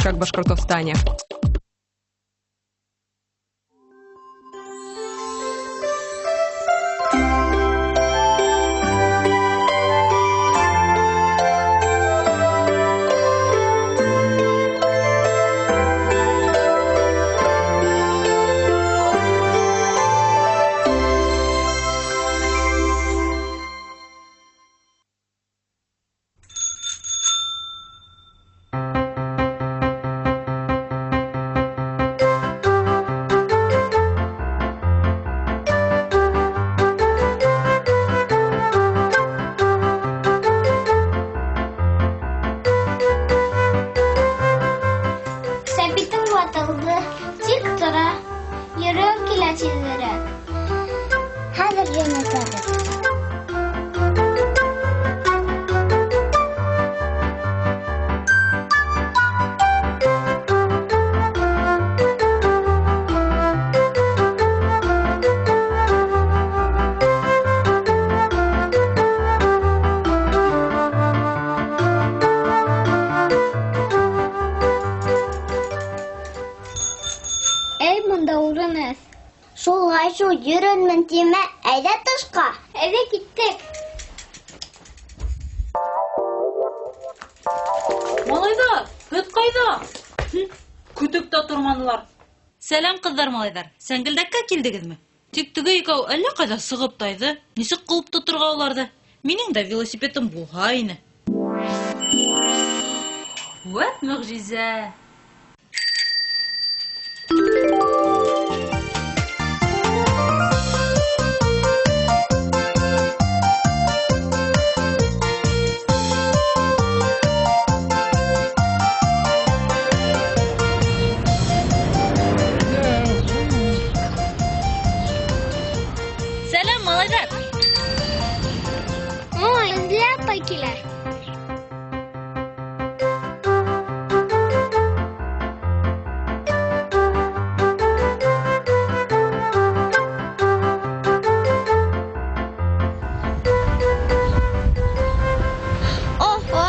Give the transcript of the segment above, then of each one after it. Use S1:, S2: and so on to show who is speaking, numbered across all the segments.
S1: как в Башкортостане.
S2: Шул йөрөнмөн тиме, әйдә тышка. Әйдә киттек.
S3: Малайдар, һөт кайда? Көтөктә тормадылар.
S4: Сәлам кыздар, малайдар. Сәңгелдәккә килдегезме? Тик теге икәү әллә кайда сыгып тайды. Ничек кылып тоторга уларды? Минең дә велосипедым булга ине. Вәт мөгъҗиза. Сәлам, малайдар.
S2: Ой, лапа килә. Охо,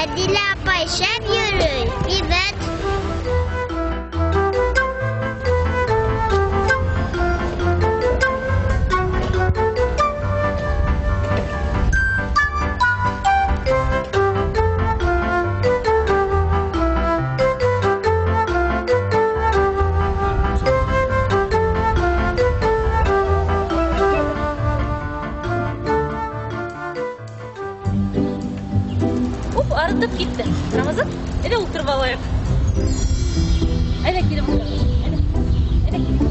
S2: Әдилә апай шәп йөрөй. Бибет.
S4: Арытып китте. Рамазан, әйдә утырып алайык. Әйдә килеп утырыгыз. Әйдә килеп.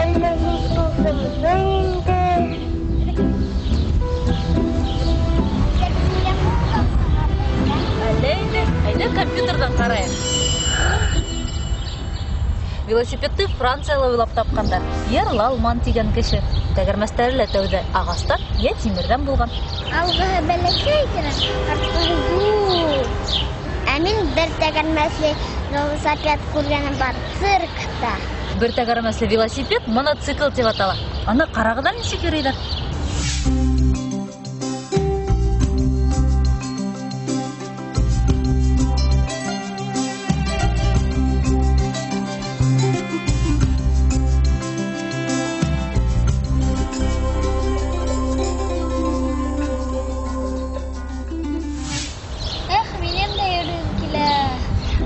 S2: Әллә һич булдымы инде?
S4: Әллә инде. Әйдә компьютердан карайык. Велосипедты Франциялы уйлап тапкандар. Ярлалман дигән кеше. Тәгәрмәстәре лә тәүдә агастан, я тимердән булган.
S2: Алгы бәләкәй генә, артыгы юк. Ә мин бер тәгәрмәсле велосипед күргәнем бар циркта.
S4: Бер тәгәрмәсле велосипед моноцикл дип атала. Аны карагыдан ничек йөриләр?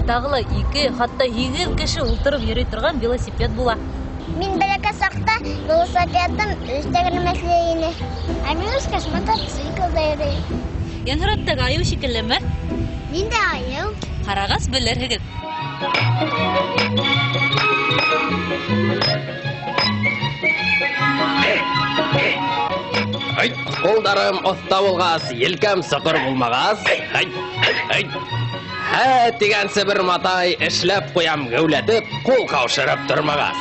S4: Тагылы 2, хатта 8 кеше ултырып йөри торган велосипед була.
S2: Мин бәләкәй сакта велосипедым тәгәрмәсле ине. Ә мин үскәч мотоциклда йөрим.
S4: Янраттагы аю шикеллеме?
S2: Мин дә аю.
S4: Карагас белерһегез.
S5: Қолдарым оста болғас, елкем сықыр болмағас. Тегенсі бір матай ішләп қоям гәуләтіп, қол қаушырып тұрмағас.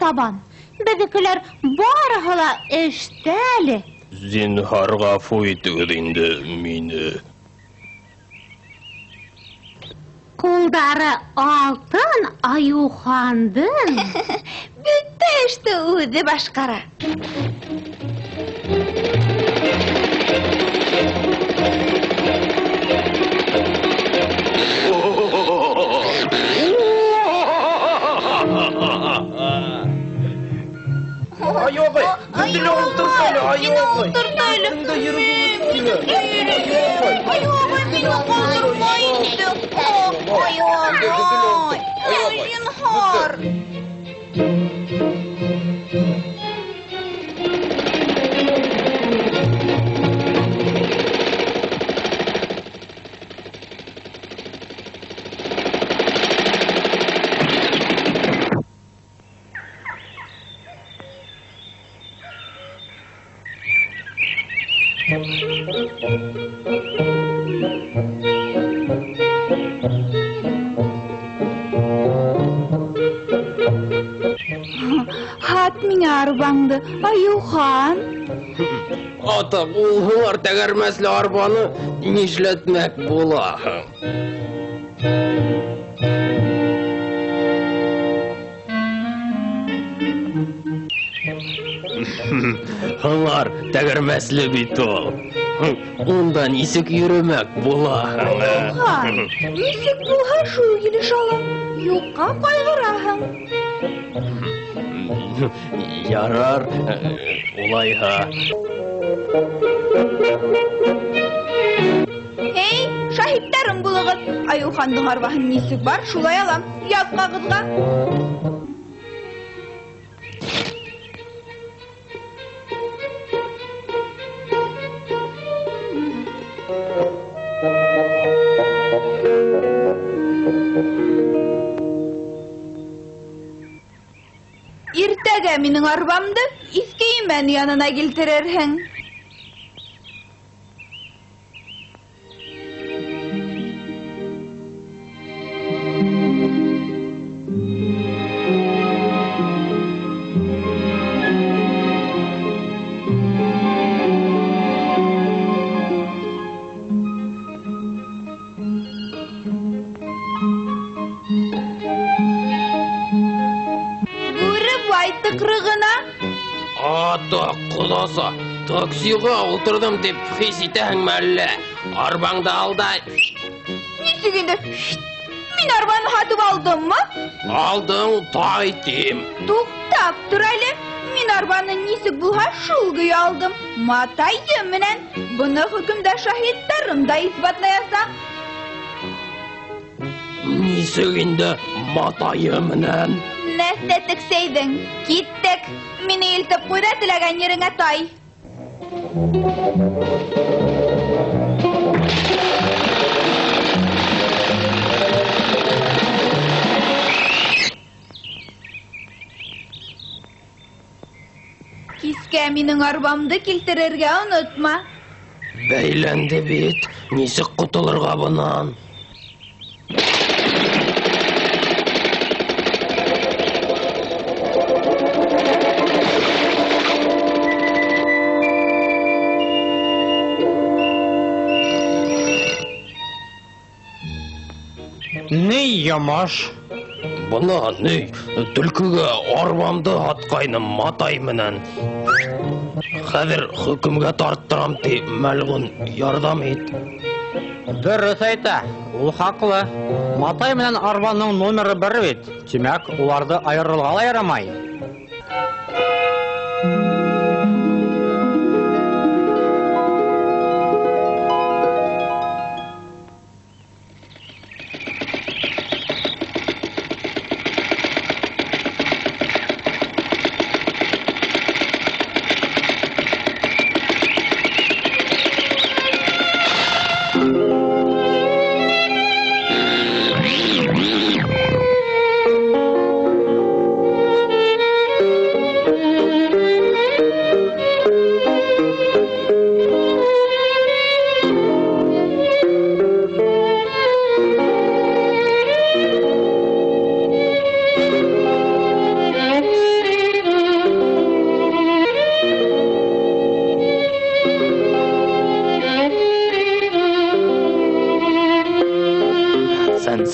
S1: табан. Безекеләр барыһы ла эштә әле.
S5: Зинһар гафу итегез инде мине.
S1: Кулдары алтын Аюхандың. Бөтә эште үзе башкара.
S5: Ayog'ay, dinle o'ltirtayli, ayog'ay. Dinle yurib
S1: Ayog'ay, meni qoldirmaydi. Ayog'ay, zinhor. Hat mingə arbandı, Аюхан.
S5: Ата, ул тәгәрмәсле арбаны нишләтмәк була? Һыңар тәгәрмәсле бит ул. Унда нисек йөрмәк була?
S1: Нисек булһа шул килеш ала. Юкка кайгыраһың.
S5: Ярар, улайһа.
S1: Эй, шаһиттәрем булыгыз. Аюхандың арбаһын нисек бар, шулай алам. Ятмагызга. Иртәгә минең арбамды иске имән янына килтерерһең. Тыкрыгына.
S5: Ата, кудаса, таксига утырдым дип хис итәһеңме әллә? Арбаңда алда.
S1: Нисек инде? Мин арбаны һатып алдыммы?
S5: Алдың, тай тим.
S1: Туктап тор әле. Мин арбаны нисек булһа шул көй алдым. Матайым менән. Буны хөкемдә шаһиттәрем дә исбатлаясак.
S5: Нисек инде матайы менән?
S1: Нәрсә тексәйдең? Киттек. Мине илтеп куйда теләгән ереңә тай. Кискә минең арбамды килтерергә онытма.
S5: Бәйләнде бит. Нисек кутылырга бунан?
S6: Ни ямаш?
S5: Бына ни, төлкүгә арбамды аткайным матай менән. Хәзер хөкемгә тарттырам ти, мәлгун, ярдәм ит.
S6: Дөрес әйтә, ул хаклы. Матай менән арбаның номеры бер бит. Тимәк, уларны айырырга ла ярамай.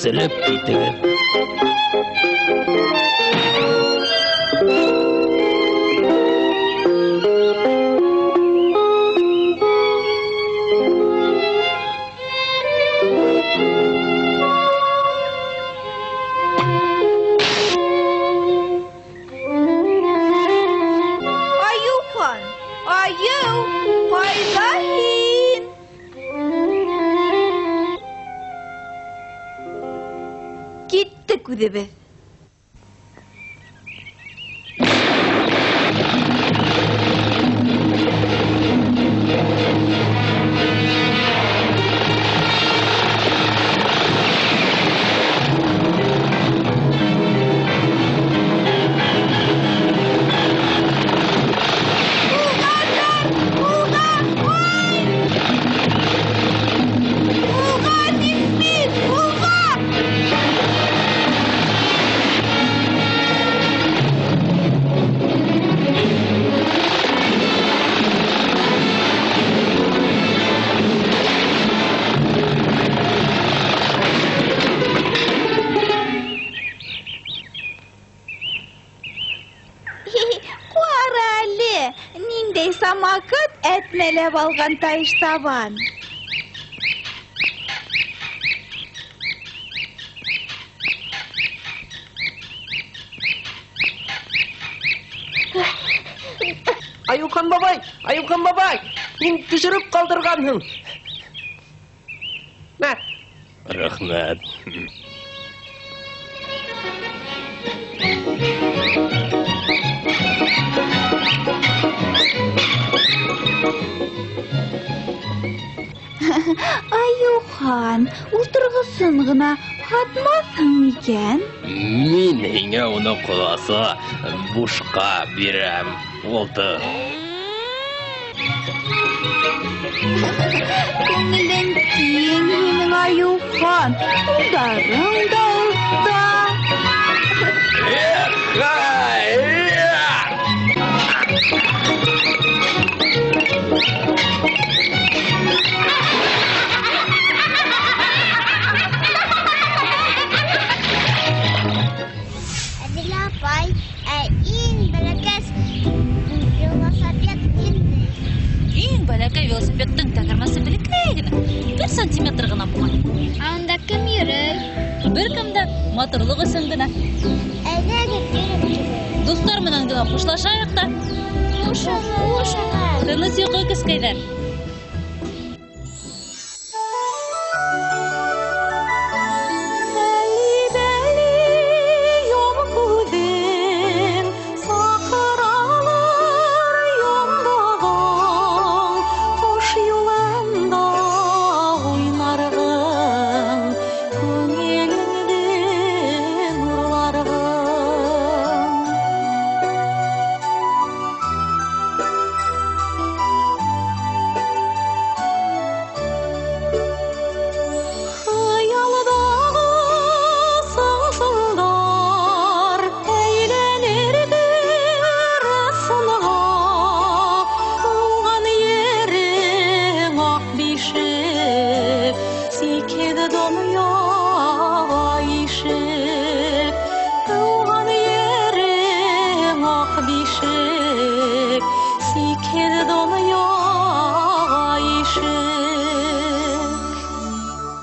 S5: күрселеп китегез.
S1: Аюхан, аю, кайда һин? Киттек үҙебеҙ. Ҡарале, ниндәй самакыт әтмәләп алған Тайыштабан.
S7: Аюхан бабай, һин төшөрөп ҡалдырғанһың. Мә,
S5: Рәхмәт.
S1: Аюхан, ултырғысын ғына һатмаҫһың икән?
S5: Мин һиңә уны ҡоласа бушҡа бирәм. Ултыр.
S1: Күңелең киң һинең, Аюхан, улдарың да оҫта.
S2: Әдилә апай, иң бәләкәс велосипед инде.
S4: Иң бәләкәй велосипедтың тәгәрмәсе бәләкәй генә, 1 сантиметр гына булған.
S2: Анда кем йөрөй?
S4: Беркем дә матурлык өсөн генә.
S2: Әйҙәгеҙ йөрөп килегеҙ.
S4: Дуҫтар менән генә хушлашайыҡ та.
S2: Хушығыҙ.
S4: Тыныс йоҡо, кескәйҙәр.